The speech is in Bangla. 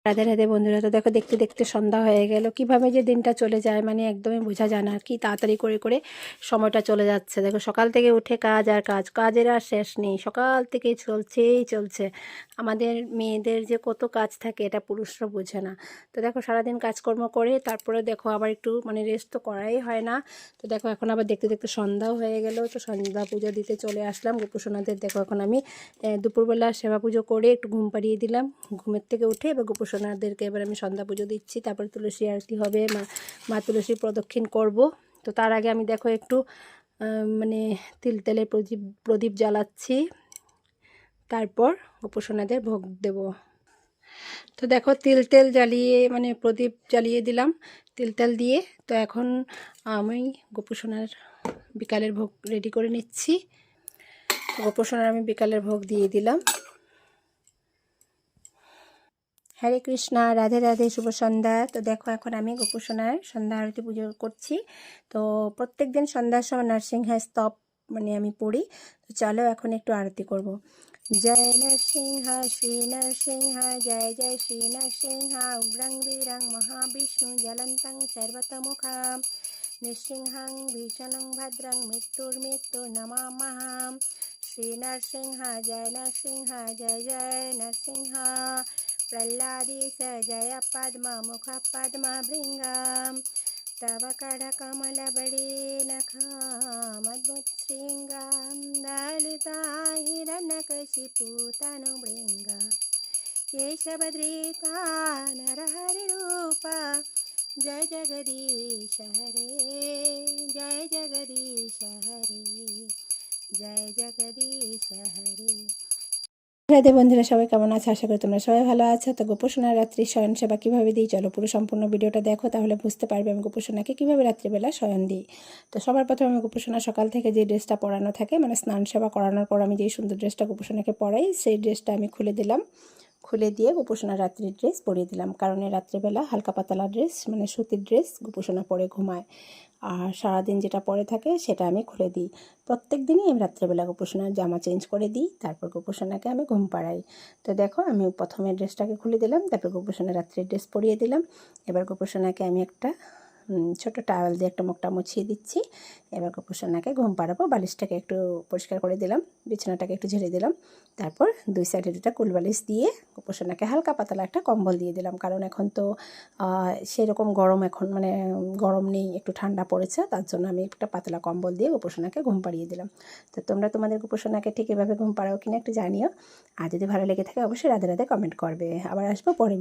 রাধে রাধে বন্ধুরা। তো দেখো, দেখতে দেখতে সন্ধ্যা হয়ে গেল। কিভাবে যে দিনটা চলে যায় মানে একদমই বোঝা যায় না। আর কি তাড়াতাড়ি করে করে সময়টা চলে যাচ্ছে। দেখো, সকাল থেকে উঠে কাজ আর কাজ, কাজের আর শেষ নেই। সকাল থেকে চলছেই চলছে। আমাদের মেয়েদের যে কত কাজ থাকে এটা পুরুষরা বোঝে না। তো দেখো, সারাদিন কাজকর্ম করে তারপরে দেখো আবার একটু রেস্ট তো করাই হয় না। তো দেখো, এখন আবার দেখতে দেখতে সন্ধ্যাও হয়ে গেল। তো সন্ধ্যা পুজো দিতে চলে আসলাম গোপুসোনাদের। দেখো, এখন আমি দুপুরবেলা সেবা পুজো করে একটু ঘুম পাড়িয়ে দিলাম। ঘুমের থেকে উঠে এবার গোপুসোনাদেরকে এবার আমি সন্ধ্যা পুজো দিচ্ছি। তারপরে তুলসী আরতি হবে, মা তুলসী প্রদক্ষিণ করব। তো তার আগে আমি দেখো একটু তিল তেলের প্রদীপ জ্বালাচ্ছি। তারপর গোপুসোনাদের ভোগ দেব। তো দেখো, তিল তেল জ্বালিয়ে প্রদীপ জ্বালিয়ে দিলাম তিল তেল দিয়ে। তো এখন আমি গোপুসোনার বিকালের ভোগ রেডি করে নিচ্ছি। তো গোপুসোনার আমি বিকালের ভোগ দিয়ে দিলাম। হরে কৃষ্ণা, রাধে রাধে, শুভ সন্ধ্যা। তো দেখো, এখন আমি গোপুসোনার সন্ধ্যা আরতি পুজো করছি। তো প্রত্যেক দিন সন্ধ্যার সময় নরসিংহা স্তব আমি পড়ি। তো চলো এখন একটু আরতি করব। জয় নরসিংহা, শ্রী নরসিংহা, জয় জয় শ্রী নরসিংহা, উগ্রং বীরং মহাবিষ্ণু জ্বলন্তং সর্বতমুখাম, নৃসিংহং ভীষণং ভদ্রং মৃত্যুর্মৃত্যুর নমাম্যহম। শ্রী নরসিংহা, জয় নরসিংহা, জয় জয় নরসিংহা, प्रह्लादेश जय पद्म मुख पद्म भृंगम, तव करकमलबड़े नखामद्भुतशृंगम, ललिता हिरण्यकशिपुतनुभृंग, केशवधृता नरहरिरूप, जय जगदीश हरे, जय जगदीश हरे, जय जगदीश हरे। রাধে বন্ধুরা, সবাই কেমন আছে? আশা করি তোমরা সবাই ভালো আছো। তো গোপুসোনার রাত্রি শয়ন সেবা কীভাবে দিই চলো পুরো সম্পূর্ণ ভিডিওটা দেখো, তাহলে বুঝতে পারবে আমি গোপুসোনাকে কীভাবে রাত্রিবেলা শয়ন দিই। তো সবার প্রথমে আমি গোপুসোনা সকাল থেকে যে ড্রেসটা পরানো থাকে স্নান সেবা করানোর পর আমি যেই সুন্দর ড্রেসটা গোপুসোনাকে পরাই সেই ড্রেসটা আমি খুলে দিলাম। খুলে দিয়ে গোপুসোনার রাত্রির ড্রেস পরিয়ে দিলাম, কারণ এই রাত্রিবেলা হালকা পাতলা ড্রেস সুতির ড্রেস গোপুসোনা পরে ঘুমায়। আর সারাদিন যেটা পরে থাকে সেটা আমি খুলে দিই। প্রত্যেক দিনই আমি রাত্রেবেলা গোপুসোনার জামা চেঞ্জ করে দিই, তারপর গোপুসোনাকে আমি ঘুম পাড়াই। তো দেখো, আমি প্রথমে ড্রেসটাকে খুলে দিলাম, তারপর গোপুসোনার রাত্রের ড্রেস পরিয়ে দিলাম। এবার গোপুসোনাকে আমি একটা ছোটো টাওয়েল দিয়ে একটা মুখটা মুছিয়ে দিচ্ছি। এবার গোপুসোনাকে ঘুম পাড়াবো। বালিশটাকে একটু পরিষ্কার করে দিলাম, বিছানাটাকে একটু ঝেড়ে দিলাম। তারপর দুই সাইডে দুটা কুলবালিশ দিয়ে গোপুসোনাকে হালকা পাতলা একটা কম্বল দিয়ে দিলাম, কারণ এখন তো সেরকম গরম এখন গরম নেই, একটু ঠান্ডা পড়েছে, তার জন্য আমি একটা পাতলা কম্বল দিয়ে গোপুসোনাকে ঘুম পাড়িয়ে দিলাম। তো তোমরা তোমাদের গোপুসোনাকে ঠিক এভাবে ঘুম পাড়াও কিনা একটু জানিও। আর যদি ভালো লেগে থাকে অবশ্যই রাধে রাধে কমেন্ট করবে। আবার আসবো পরে।